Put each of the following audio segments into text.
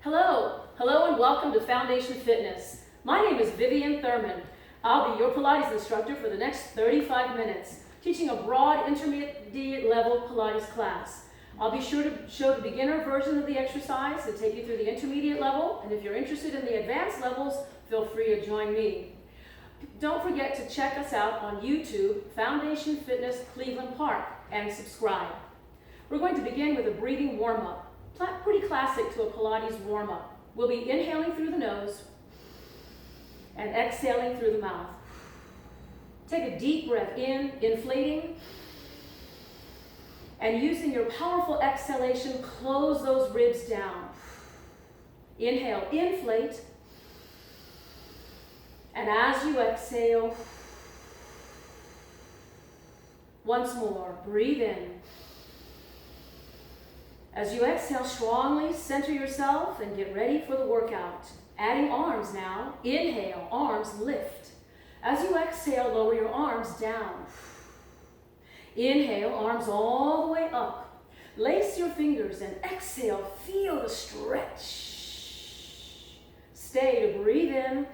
Hello and welcome to Foundation Fitness. My name is Vivian Thurman. I'll be your Pilates instructor for the next 35 minutes, teaching a broad intermediate level Pilates class. I'll be sure to show the beginner version of the exercise and take you through the intermediate level, and if you're interested in the advanced levels, feel free to join me. Don't forget to check us out on YouTube, Foundation Fitness Cleveland Park, and subscribe. We're going to begin with a breathing warm-up. Pretty classic to a Pilates warm-up. We'll be inhaling through the nose and exhaling through the mouth. Take a deep breath in, inflating, and using your powerful exhalation, close those ribs down. Inhale, inflate, and as you exhale, once more, breathe in. As you exhale, strongly center yourself and get ready for the workout. Adding arms now. Inhale, arms lift. As you exhale, lower your arms down. Inhale, arms all the way up. Lace your fingers and exhale, feel the stretch. Stay to breathe in.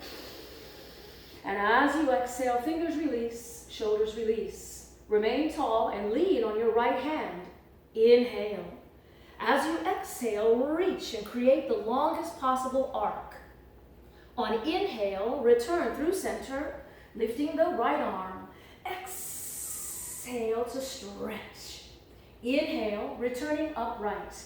And as you exhale, fingers release, shoulders release. Remain tall and lean on your right hand. Inhale. As you exhale, reach and create the longest possible arc. On inhale, return through center, lifting the right arm. Exhale to stretch. Inhale, returning upright.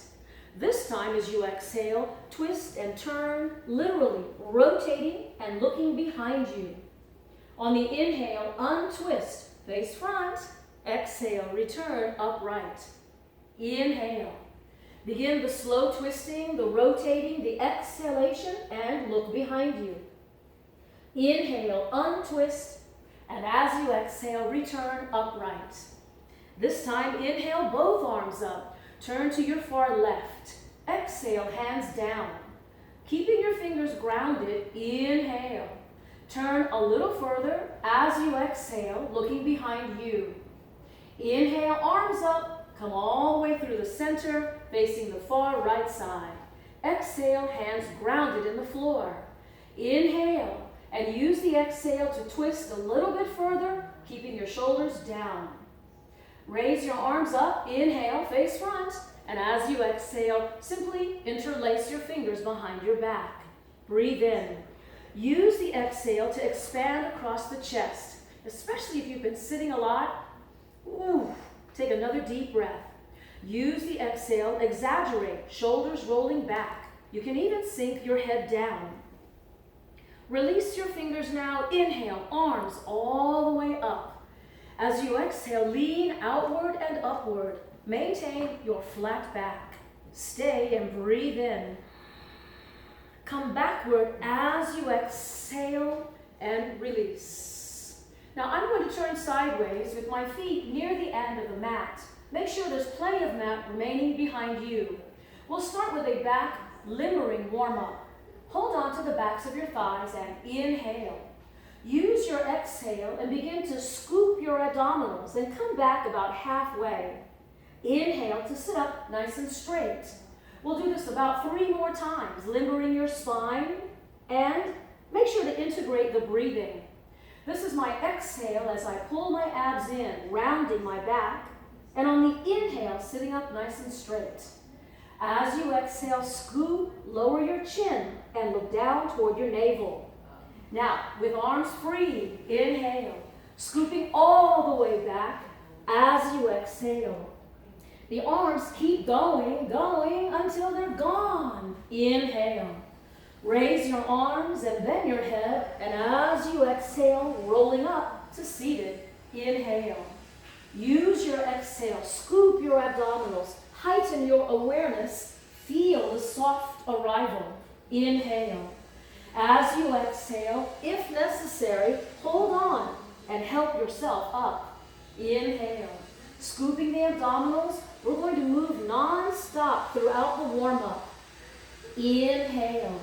This time as you exhale, twist and turn, literally rotating and looking behind you. On the inhale, untwist, face front. Exhale, return upright. Inhale. Begin the slow twisting, the rotating, the exhalation, and look behind you. Inhale, untwist, and as you exhale, return upright. This time, inhale, both arms up. Turn to your far left. Exhale, hands down. Keeping your fingers grounded, inhale. Turn a little further as you exhale, looking behind you. Inhale, arms up. Come all the way through the center, facing the far right side. Exhale, hands grounded in the floor. Inhale, and use the exhale to twist a little bit further, keeping your shoulders down. Raise your arms up, inhale, face front, and as you exhale, simply interlace your fingers behind your back. Breathe in. Use the exhale to expand across the chest, especially if you've been sitting a lot. Ooh. Take another deep breath. Use the exhale, exaggerate, shoulders rolling back. You can even sink your head down. Release your fingers now. Inhale, arms all the way up. As you exhale, lean outward and upward. Maintain your flat back. Stay and breathe in. Come backward as you exhale and release. Now I'm going to turn sideways with my feet near the end of the mat. Make sure there's plenty of mat remaining behind you. We'll start with a back limbering warm-up. Hold on to the backs of your thighs and inhale. Use your exhale and begin to scoop your abdominals and come back about halfway. Inhale to sit up nice and straight. We'll do this about 3 more times, limbering your spine, and make sure to integrate the breathing. This is my exhale as I pull my abs in, rounding my back, and on the inhale, sitting up nice and straight. As you exhale, scoop, lower your chin, and look down toward your navel. Now, with arms free, inhale, scooping all the way back as you exhale. The arms keep going until they're gone. Inhale. Raise your arms and bend your head, and as you exhale, rolling up to seated. Inhale. Use your exhale, scoop your abdominals, heighten your awareness, feel the soft arrival. Inhale. As you exhale, if necessary, hold on and help yourself up. Inhale. Scooping the abdominals, we're going to move non-stop throughout the warm-up. Inhale.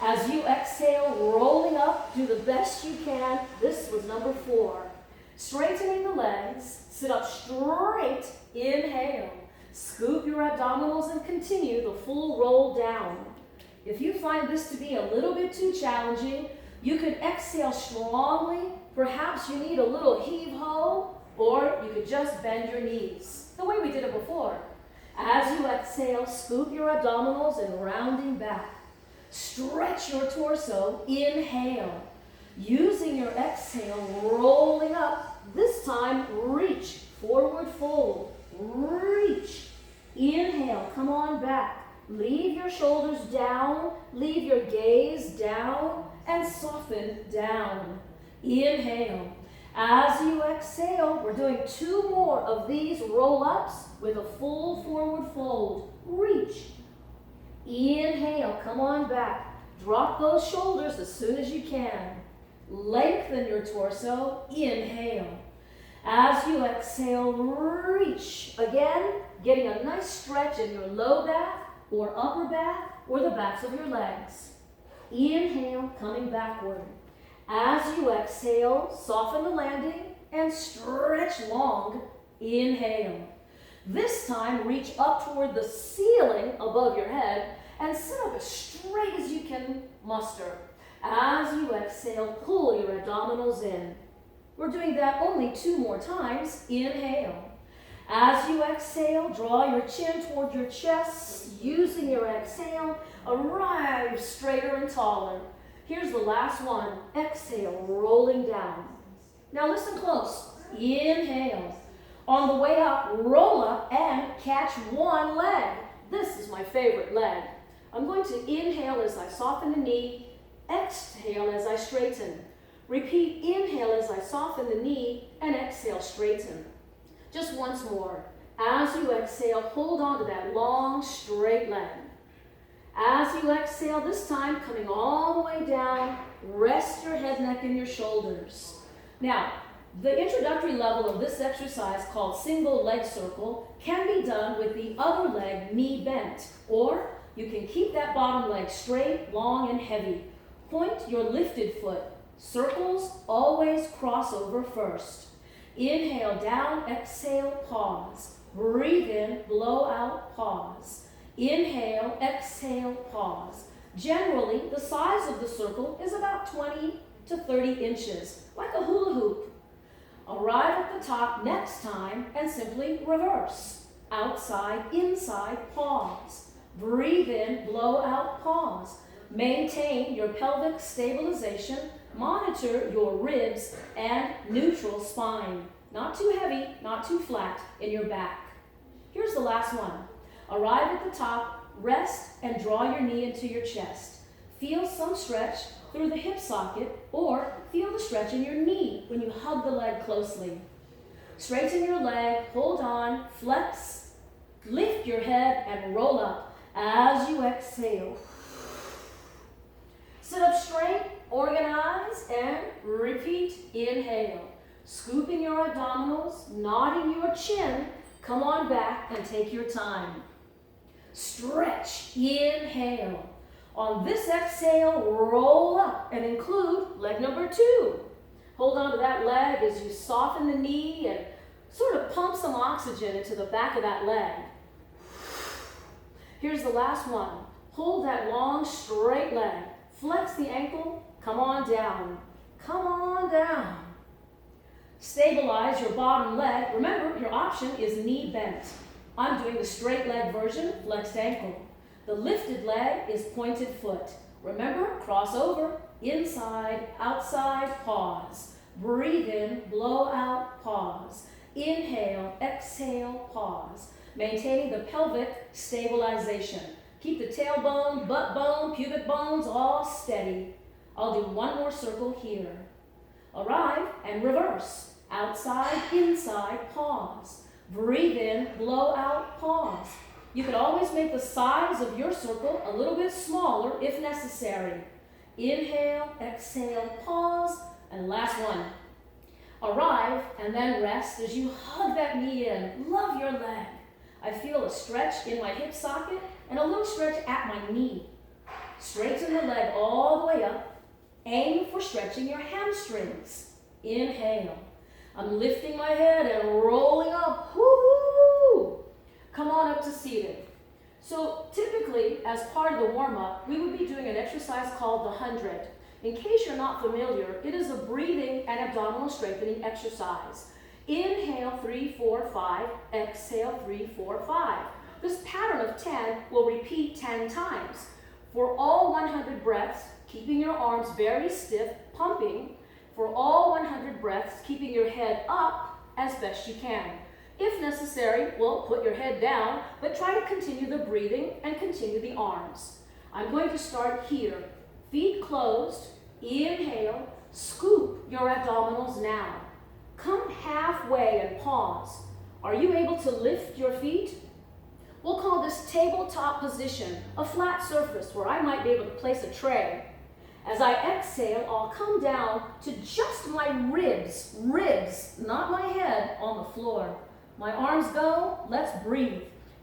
As you exhale, rolling up, do the best you can. This was number 4. Straightening the legs, sit up straight, inhale. Scoop your abdominals and continue the full roll down. If you find this to be a little bit too challenging, you could exhale strongly. Perhaps you need a little heave-ho, or you could just bend your knees, the way we did it before. As you exhale, scoop your abdominals and rounding back. Stretch your torso, inhale. Using your exhale, rolling up. This time, reach, forward fold, reach. Inhale, come on back. Leave your shoulders down, leave your gaze down, and soften down. Inhale. As you exhale, we're doing 2 more of these roll-ups with a full forward fold. Reach. Inhale, come on back. Drop those shoulders as soon as you can. Lengthen your torso. Inhale. As you exhale, reach. Again, getting a nice stretch in your low back or upper back or the backs of your legs. Inhale, coming backward. As you exhale, soften the landing and stretch long. Inhale. This time, reach up toward the ceiling above your head and sit up as straight as you can muster. As you exhale, pull your abdominals in. We're doing that only 2 more times. Inhale. As you exhale, draw your chin toward your chest. Using your exhale, arrive straighter and taller. Here's the last one. Exhale, rolling down. Now listen close. Inhale. On the way up, roll up and catch one leg. This is my favorite leg. I'm going to inhale as I soften the knee. Exhale as I straighten. Repeat, inhale as I soften the knee and exhale, straighten. Just once more. As you exhale, hold on to that long, straight leg. As you exhale, this time coming all the way down, rest your head, neck, and your shoulders. Now, the introductory level of this exercise, called single leg circle, can be done with the other leg knee bent, or you can keep that bottom leg straight, long, and heavy. Point your lifted foot. Circles always cross over first. Inhale down, exhale, pause. Breathe in, blow out, pause. Inhale, exhale, pause. Generally, the size of the circle is about 20 to 30 inches, like a hula hoop. Arrive at the top next time and simply reverse. Outside, inside, pause. Breathe in, blow out, pause. Maintain your pelvic stabilization. Monitor your ribs and neutral spine. Not too heavy, not too flat in your back. Here's the last one. Arrive at the top, rest, and draw your knee into your chest. Feel some stretch through the hip socket, or feel the stretch in your knee when you hug the leg closely. Straighten your leg, hold on, flex, lift your head, and roll up as you exhale. Sit up straight, organize, and repeat. Inhale. Scooping your abdominals, nodding your chin. Come on back and take your time. Stretch. Inhale. On this exhale, roll up and include leg number 2. Hold on to that leg as you soften the knee and sort of pump some oxygen into the back of that leg. Here's the last one. Hold that long, straight leg. Flex the ankle. Come on down. Come on down. Stabilize your bottom leg. Remember, your option is knee bent. I'm doing the straight leg version, flexed ankle. The lifted leg is pointed foot. Remember, cross over, inside, outside, pause. Breathe in, blow out, pause. Inhale, exhale, pause. Maintaining the pelvic stabilization. Keep the tailbone, butt bone, pubic bones all steady. I'll do one more circle here. Arrive and reverse. Outside, inside, pause. Breathe in, blow out, pause. You can always make the size of your circle a little bit smaller if necessary. Inhale, exhale, pause, and last one. Arrive and then rest as you hug that knee in. Love your leg. I feel a stretch in my hip socket and a little stretch at my knee. Straighten the leg all the way up. Aim for stretching your hamstrings. Inhale. I'm lifting my head and rolling up. Woo-hoo! Come on up to seated. So typically, as part of the warm-up, we would be doing an exercise called the 100. In case you're not familiar, it is a breathing and abdominal strengthening exercise. Inhale, 3, 4, 5. Exhale, 3, 4, 5. This pattern of 10 will repeat 10 times. For all 100 breaths, keeping your arms very stiff, pumping. For all 100 breaths, keeping your head up as best you can. If necessary, well, put your head down, but try to continue the breathing and continue the arms. I'm going to start here. Feet closed, inhale, scoop your abdominals now. Come halfway and pause. Are you able to lift your feet? We'll call this tabletop position, a flat surface where I might be able to place a tray. As I exhale, I'll come down to just my ribs, not my head, on the floor. My arms go, let's breathe.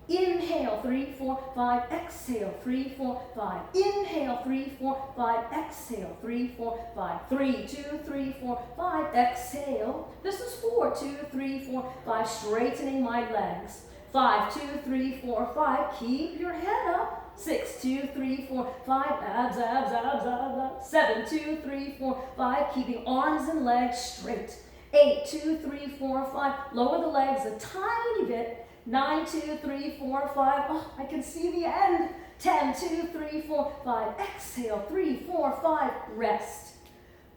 Inhale, 3, 4, 5, exhale, 3, 4, 5. Inhale, 3, 4, 5, exhale, 3, 4, 5. 3, 2, 3, 4, 5, exhale. This is 4, 2, 3, 4, 5, straightening my legs. 5, 2, 3, 4, 5, keep your head up. 6, 2, 3, 4, 5, abs. 7, 2, 3, 4, 5, keeping arms and legs straight. 8, 2, 3, 4, 5, lower the legs a tiny bit. 9, 2, 3, 4, 5, oh, I can see the end. 10, 2, 3, 4, 5, exhale, 3, 4, 5, rest.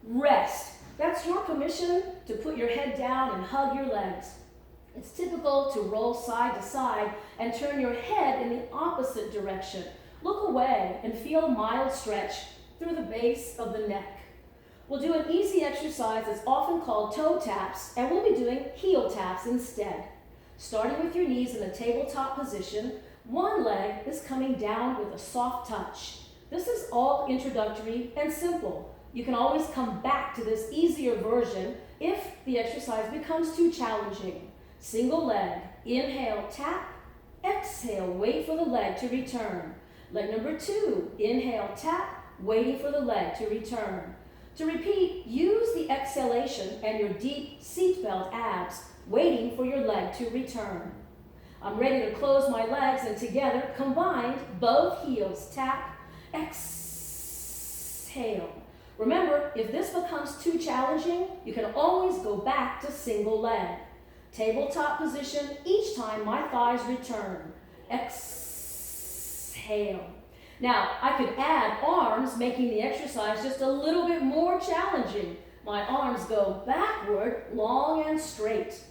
Rest. That's your permission to put your head down and hug your legs. It's typical to roll side to side and turn your head in the opposite direction. Look away and feel a mild stretch through the base of the neck. We'll do an easy exercise that's often called toe taps, and we'll be doing heel taps instead. Starting with your knees in a tabletop position, one leg is coming down with a soft touch. This is all introductory and simple. You can always come back to this easier version if the exercise becomes too challenging. Single leg, inhale, tap, exhale, wait for the leg to return. Leg number 2, inhale, tap, waiting for the leg to return. To repeat, use the exhalation and your deep seatbelt abs, waiting for your leg to return. I'm ready to close my legs, and together, combined, both heels, tap, exhale. Remember, if this becomes too challenging, you can always go back to single leg. Tabletop position, each time my thighs return. Exhale. Now, I could add arms, making the exercise just a little bit more challenging. My arms go backward, long and straight.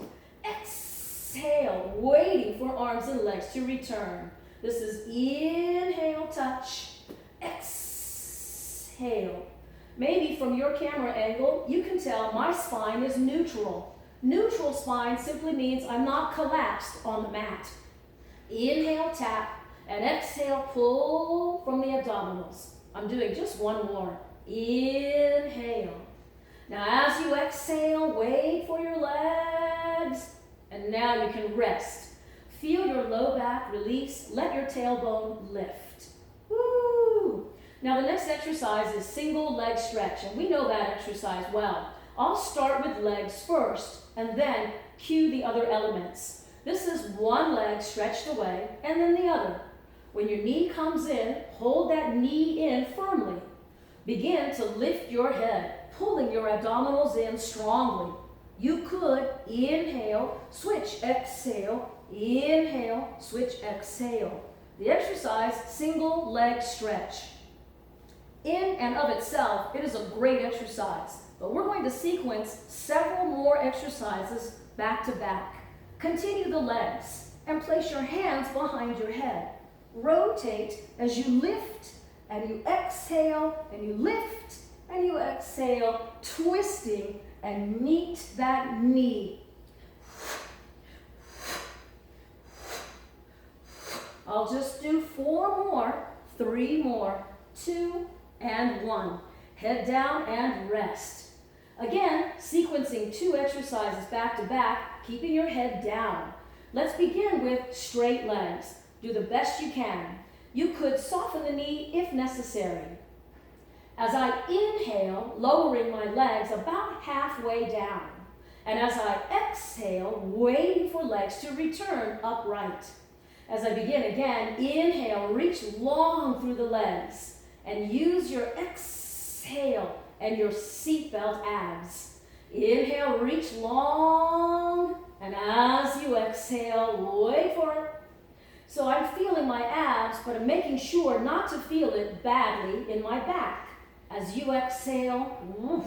Exhale, waiting for arms and legs to return. This is inhale, touch. Exhale. Maybe from your camera angle, you can tell my spine is neutral. Neutral spine simply means I'm not collapsed on the mat. Inhale, tap, and exhale, pull from the abdominals. I'm doing just one more. Inhale. Now as you exhale, wait for your legs, and now you can rest. Feel your low back release, let your tailbone lift. Woo! Now the next exercise is single leg stretch, and we know that exercise well. I'll start with legs first, and then cue the other elements. This is one leg stretched away, and then the other. When your knee comes in, hold that knee in firmly. Begin to lift your head, pulling your abdominals in strongly. You could inhale, switch, exhale, inhale, switch, exhale. The exercise, single leg stretch. In and of itself, it is a great exercise, but we're going to sequence several more exercises back to back. Continue the legs and place your hands behind your head. Rotate as you lift and you exhale and you lift and you exhale, twisting and meet that knee. I'll just do 4 more, 3 more, 2 and 1. Head down and rest. Again, sequencing 2 exercises back to back, keeping your head down. Let's begin with straight legs. Do the best you can. You could soften the knee if necessary. As I inhale, lowering my legs about halfway down. And as I exhale, waiting for legs to return upright. As I begin again, inhale, reach long through the legs and use your exhale and your seatbelt abs. Inhale, reach long, and as you exhale, wait for it. So I'm feeling my abs, but I'm making sure not to feel it badly in my back. As you exhale, woof.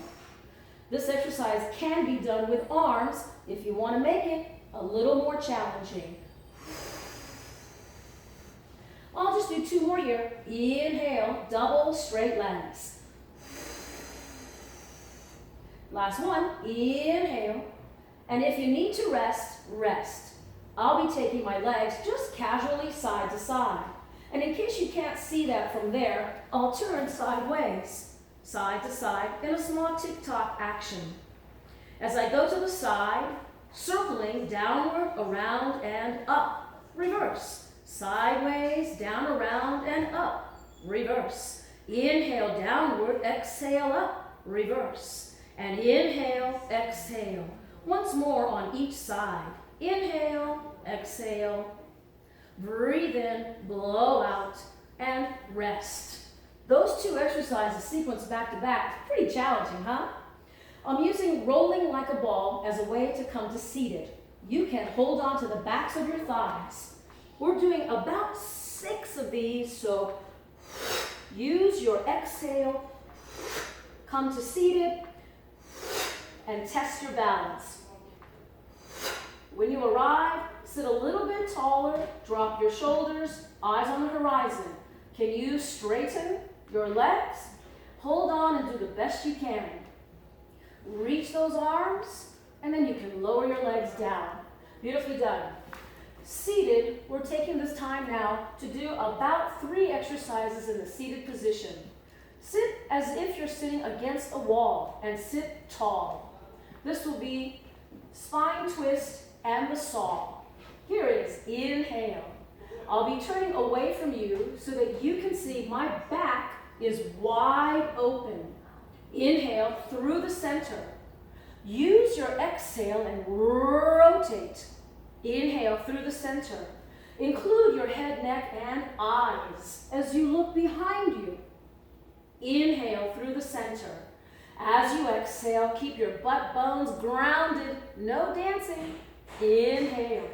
This exercise can be done with arms if you want to make it a little more challenging. I'll just do 2 more here. Inhale, double straight legs. Last one, inhale. And if you need to rest, rest. I'll be taking my legs just casually side to side. And in case you can't see that from there, I'll turn sideways, side to side in a small tick-tock action. As I go to the side, circling downward, around, and up. Reverse. Sideways, down, around, and up. Reverse. Inhale, downward, exhale, up. Reverse. And inhale, exhale. Once more on each side. Inhale, exhale. Breathe in, blow out, and rest. Those 2 exercises sequenced back to back, pretty challenging, huh? I'm using rolling like a ball as a way to come to seated. You can hold on to the backs of your thighs. We're doing about 6 of these, so use your exhale, come to seated, and test your balance. When you arrive, sit a little bit taller, drop your shoulders, eyes on the horizon. Can you straighten your legs? Hold on and do the best you can. Reach those arms, and then you can lower your legs down. Beautifully done. Seated, we're taking this time now to do about 3 exercises in the seated position. Sit as if you're sitting against a wall and sit tall. This will be spine twist and the saw. Here it is. Inhale. I'll be turning away from you so that you can see my back is wide open. Inhale through the center. Use your exhale and rotate. Inhale through the center. Include your head, neck, and eyes as you look behind you. Inhale through the center. As you exhale, keep your butt bones grounded. No dancing. Inhale.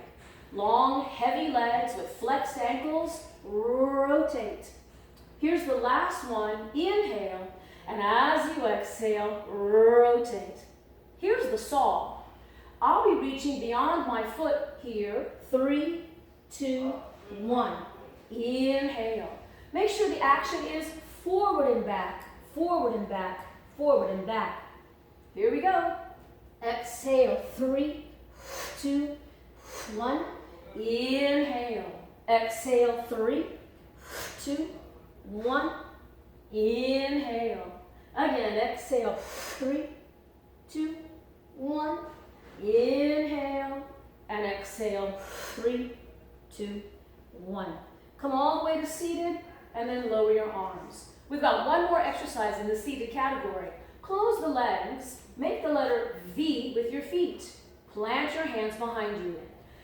Long, heavy legs with flexed ankles. Rotate. Here's the last one. Inhale. And as you exhale, rotate. Here's the saw. I'll be reaching beyond my foot here. 3, 2, 1. Inhale. Make sure the action is forward and back, forward and back, forward and back. Here we go. Exhale. 3, 2, 1. Inhale. Exhale. 3, 2, 1. Inhale. Again, exhale. 3, 2, 1. Inhale and exhale. 3, 2, 1. Come all the way to seated and then lower your arms. We've got 1 more exercise in the seated category. Close the legs. Make the letter V with your feet. Plant your hands behind you.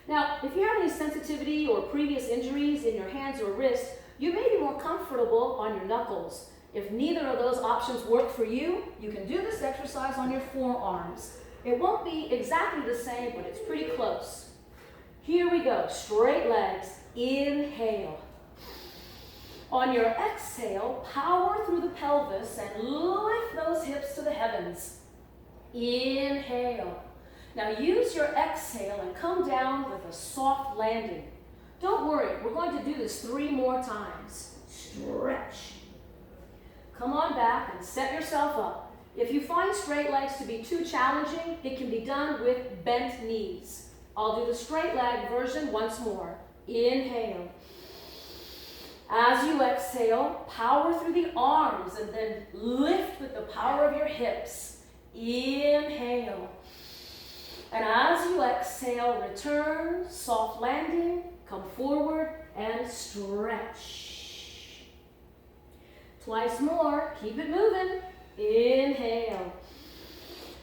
Now, if you have any sensitivity or previous injuries in your hands or wrists, you may be more comfortable on your knuckles. If neither of those options work for you, you can do this exercise on your forearms. It won't be exactly the same, but it's pretty close. Here we go. Straight legs. Inhale. On your exhale, power through the pelvis and lift those hips to the heavens. Inhale. Now use your exhale and come down with a soft landing. Don't worry, we're going to do this 3 more times. Stretch. Come on back and set yourself up. If you find straight legs to be too challenging, it can be done with bent knees. I'll do the straight leg version once more. Inhale. As you exhale, power through the arms and then lift with the power of your hips. Inhale. And as you exhale, return, soft landing, come forward and stretch. Twice more, keep it moving. Inhale.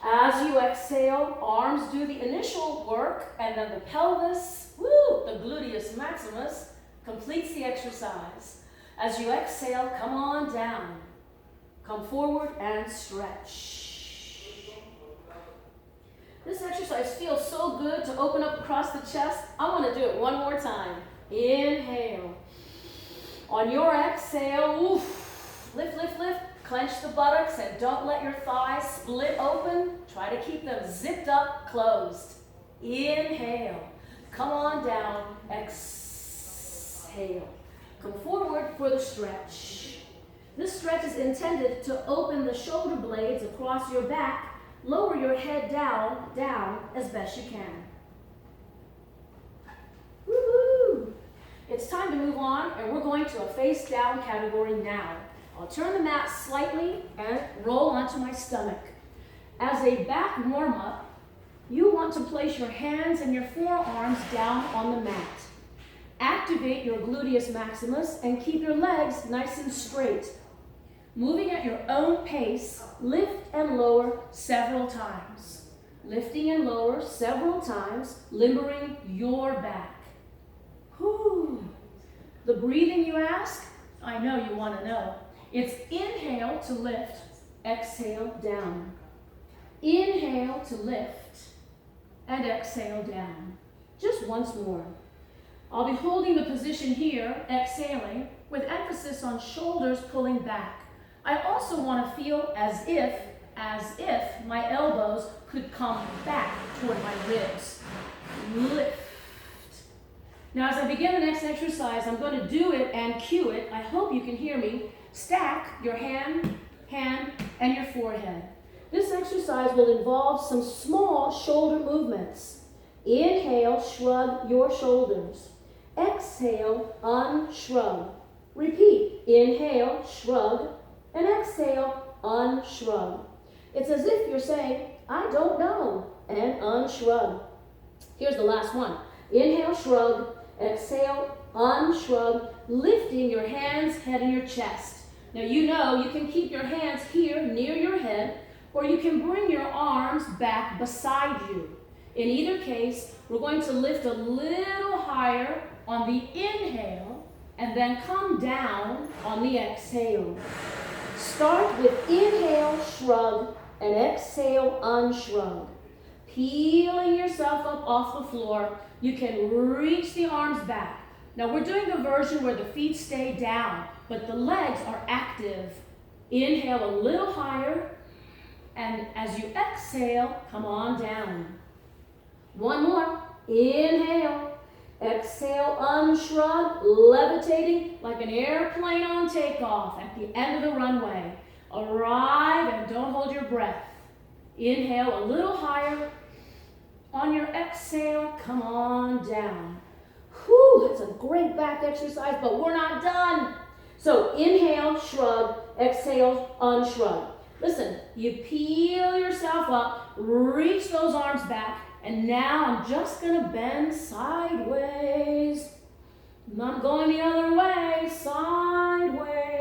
As you exhale, arms do the initial work and then the pelvis, the gluteus maximus, completes the exercise. As you exhale, come on down. Come forward and stretch. This exercise feels so good to open up across the chest. I want to do it one more time. Inhale. On your exhale, oof, lift, lift, lift. Clench the buttocks and don't let your thighs split open. Try to keep them zipped up, closed. Inhale. Come on down. Exhale. Come forward for the stretch. This stretch is intended to open the shoulder blades across your back. Lower your head down as best you can. Woohoo! It's time to move on, and we're going to a face down category now. I'll turn the mat slightly and roll onto my stomach. As a back warm-up, you want to place your hands and your forearms down on the mat. Activate your gluteus maximus and keep your legs nice and straight. Moving at your own pace, lift and lower several times. Lifting and lower several times, limbering your back. Whew. The breathing, you ask? I know you want to know. It's inhale to lift, exhale down. Inhale to lift, and exhale down. Just once more. I'll be holding the position here, exhaling, with emphasis on shoulders pulling back. I also want to feel as if my elbows could come back toward my ribs. Lift. Now as I begin the next exercise, I'm going to do it and cue it. I hope you can hear me. Stack your hand, and your forehead. This exercise will involve some small shoulder movements. Inhale, shrug your shoulders. Exhale, unshrug. Repeat. Inhale, shrug, and exhale, unshrug. It's as if you're saying, I don't know, and unshrug. Here's the last one. Inhale, shrug. Exhale, unshrug, lifting your hands, head, and your chest. Now you know you can keep your hands here near your head, or you can bring your arms back beside you. In either case, we're going to lift a little higher on the inhale and then come down on the exhale. Start with inhale, shrug, and exhale, unshrug. Peeling yourself up off the floor, you can reach the arms back. Now we're doing the version where the feet stay down, but the legs are active. Inhale a little higher, and as you exhale, come on down. One more. Inhale. Exhale, unshrug, levitating like an airplane on takeoff at the end of the runway. Arrive and don't hold your breath. Inhale a little higher. On your exhale, come on down. Whew, it's a great back exercise, but we're not done. So inhale, shrug, exhale, unshrug. Listen, you peel yourself up, reach those arms back, and now I'm just gonna bend sideways. I'm going the other way, sideways.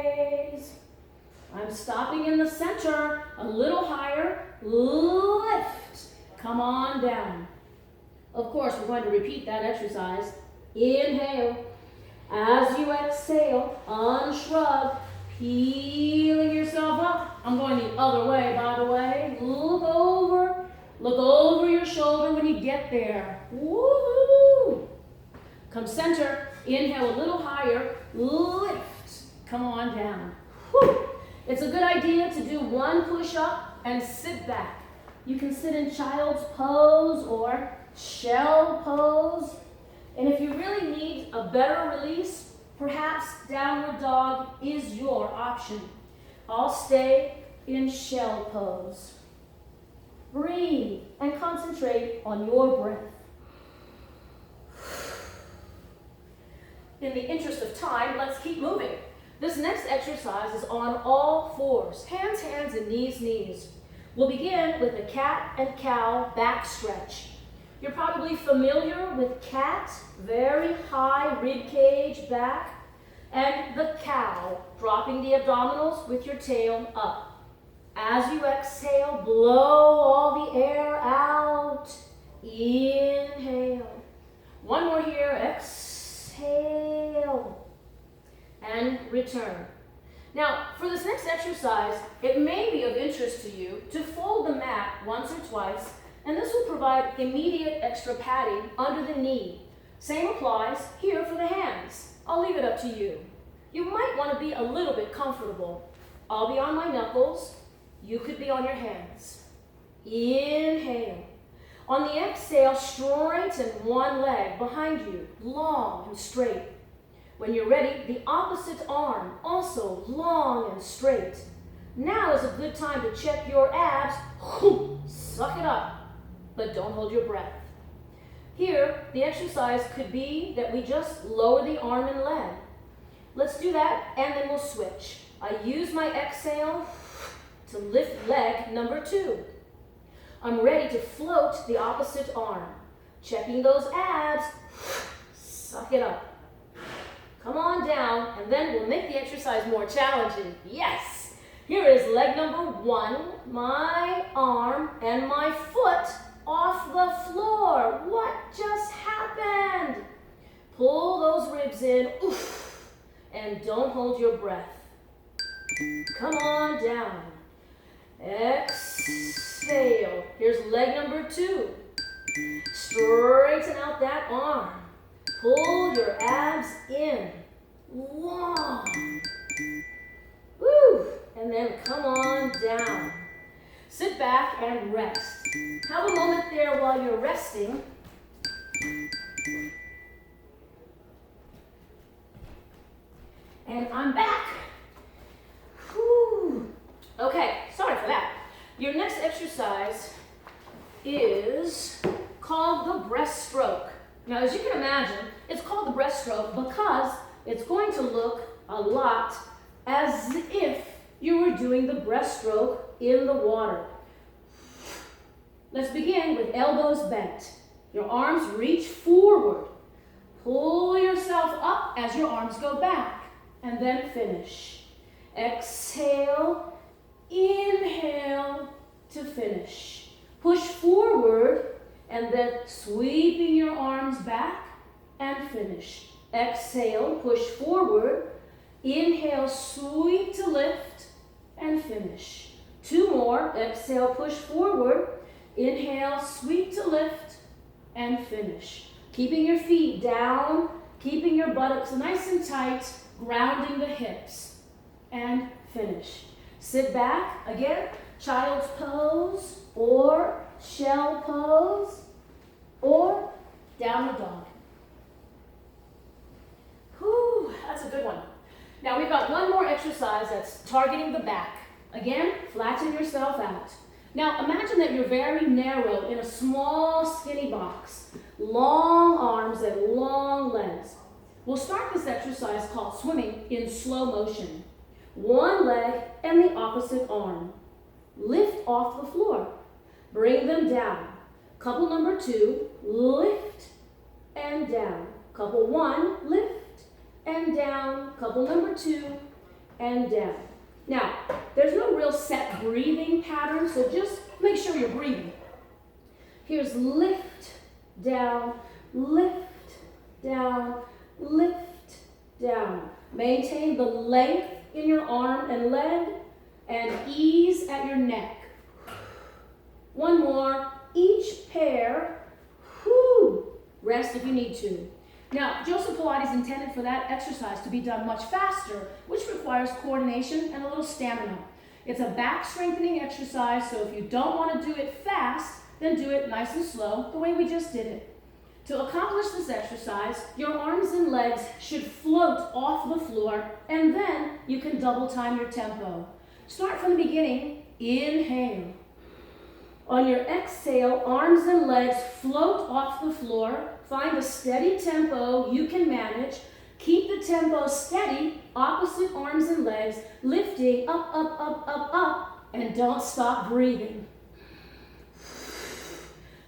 I'm stopping in the center, a little higher, lift. Come on down. Of course, we're going to repeat that exercise. Inhale. As you exhale, unshrug, peeling yourself up. I'm going the other way, by the way. Look over your shoulder when you get there. Woohoo! Come center. Inhale a little higher. Lift. Come on down. Whew. It's a good idea to do one push-up and sit back. You can sit in child's pose or shell pose. And if you really need a better release, perhaps downward dog is your option. I'll stay in shell pose. Breathe and concentrate on your breath. In the interest of time, let's keep moving. This next exercise is on all fours. Hands, hands, and knees, knees. We'll begin with the cat and cow back stretch. You're probably familiar with cat, very high rib cage back, and the cow, dropping the abdominals with your tail up. As you exhale, blow all the air out. Inhale. One more here. Exhale. exhale, and return. Now, for this next exercise, it may be of interest to you to fold the mat once or twice, and this will provide immediate extra padding under the knee. Same applies here for the hands. I'll leave it up to you. You might want to be a little bit comfortable. I'll be on my knuckles. You could be on your hands. Inhale. On the exhale, straighten one leg behind you, long and straight. When you're ready, the opposite arm, also long and straight. Now is a good time to check your abs. Suck it up, but don't hold your breath. Here, the exercise could be that we just lower the arm and leg. Let's do that, and then we'll switch. I use my exhale to lift leg number 2. I'm ready to float the opposite arm. Checking those abs. Suck it up. Come on down, and then we'll make the exercise more challenging. Yes! Here is leg number 1, my arm and my foot off the floor. What just happened? Pull those ribs in, oof, and don't hold your breath. Come on down. Exhale. Here's leg number 2. Straighten out that arm. Pull your abs in. Long. Woo! And then come on down. Sit back and rest. Have a moment there while you're resting. And I'm back. Whew. Okay, sorry for that. Your next exercise is called the breaststroke. Now, as you can imagine, it's called the breaststroke because it's going to look a lot as if you were doing the breaststroke in the water. Let's begin with elbows bent. Your arms reach forward. Pull yourself up as your arms go back, and then finish. Exhale, inhale to finish. Push forward, and then sweeping your arms back and finish. Exhale, push forward. Inhale, sweep to lift and finish. 2 more. Exhale, push forward. Inhale, sweep to lift and finish. Keeping your feet down, keeping your buttocks nice and tight, grounding the hips and finish. Sit back, again, child's pose or shell pose or downward dog. Whew, that's a good one. Now we've got one more exercise that's targeting the back. Again, flatten yourself out. Now imagine that you're very narrow in a small skinny box. Long arms and long legs. We'll start this exercise called swimming in slow motion. One leg and the opposite arm. Lift off the floor. Bring them down. Couple number 2, lift and down. Couple 1, lift and down. Couple number 2, and down. Now, there's no real set breathing pattern, so just make sure you're breathing. Here's lift, down, lift, down, lift, down. Maintain the length in your arm and leg and ease at your neck. One more, each pair. Whew. Rest if you need to. Now, Joseph Pilates intended for that exercise to be done much faster, which requires coordination and a little stamina. It's a back strengthening exercise, so if you don't want to do it fast, then do it nice and slow, the way we just did it. To accomplish this exercise, your arms and legs should float off the floor, and then you can double time your tempo. Start from the beginning. Inhale. On your exhale, arms and legs float off the floor. Find a steady tempo you can manage. Keep the tempo steady, opposite arms and legs, lifting up, up, up, up, up, and don't stop breathing.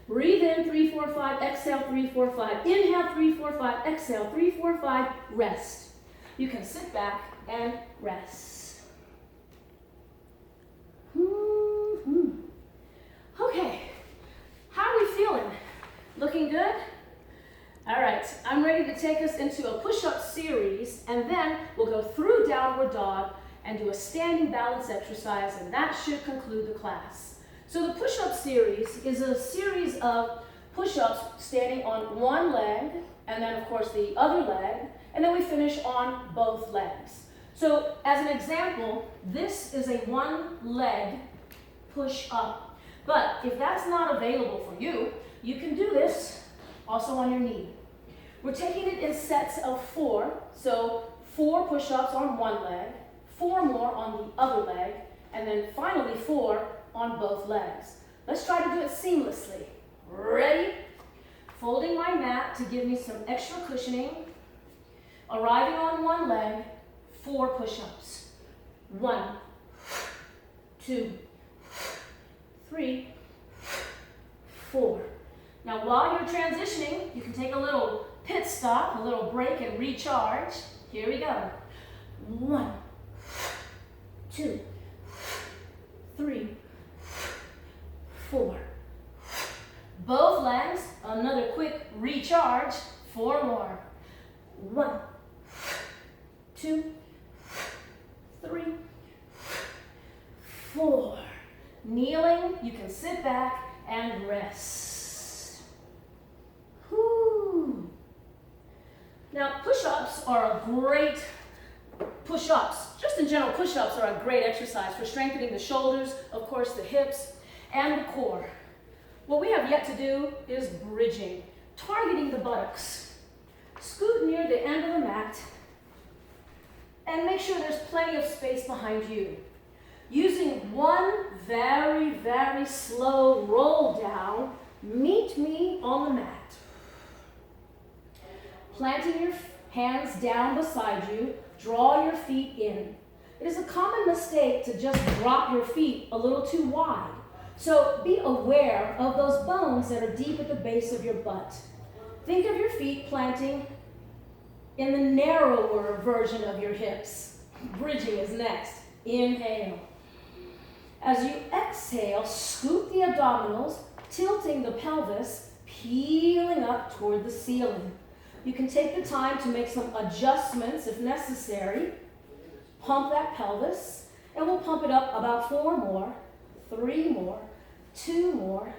Breathe in, 3, 4, 5, exhale, 3, 4, 5. Inhale, 3, 4, 5, exhale, 3, 4, 5, rest. You can sit back and rest. Okay, how are we feeling? Looking good? All right, I'm ready to take us into a push series, and then we'll go through downward dog and do a standing balance exercise, and that should conclude the class. So the push-up series is a series of push-ups standing on one leg, and then of course the other leg, and then we finish on both legs. So as an example, this is a one-leg push-up. But if that's not available for you, you can do this also on your knee. We're taking it in sets of 4. So 4 push-ups on one leg, 4 more on the other leg, and then finally 4 on both legs. Let's try to do it seamlessly. Ready? Folding my mat to give me some extra cushioning. Arriving on one leg, 4 push-ups. 1, 2, 3, 4. Now while you're transitioning, you can take a little pit stop, a little break and recharge. Here we go. 1, 2, 3, 4. Both legs, another quick recharge. 4 more. 1, 2, 3, 4. Kneeling, you can sit back and rest. Whew. Now, push-ups are a great just in general, push-ups are a great exercise for strengthening the shoulders, of course the hips, and the core. What we have yet to do is bridging, targeting the buttocks. Scoot near the end of the mat and make sure there's plenty of space behind you. Using one very, very slow roll down, meet me on the mat. Planting your hands down beside you, draw your feet in. It is a common mistake to just drop your feet a little too wide. So be aware of those bones that are deep at the base of your butt. Think of your feet planting in the narrower version of your hips. Bridging is next. Inhale. As you exhale, scoop the abdominals, tilting the pelvis, peeling up toward the ceiling. You can take the time to make some adjustments if necessary. Pump that pelvis, and we'll pump it up about 4 more, 3 more, 2 more,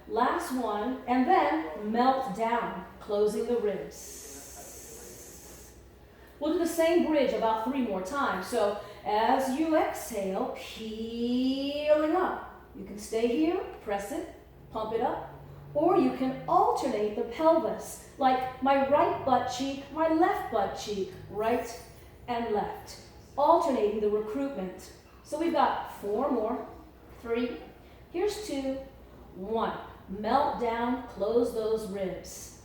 last one, and then melt down, closing the ribs. We'll do the same bridge about 3 more times. So as you exhale, peeling up. You can stay here, press it, pump it up, or you can alternate the pelvis, like my right butt cheek, my left butt cheek, right and left, alternating the recruitment. So we've got 4 more, 3, here's 2, 1. Melt down, close those ribs.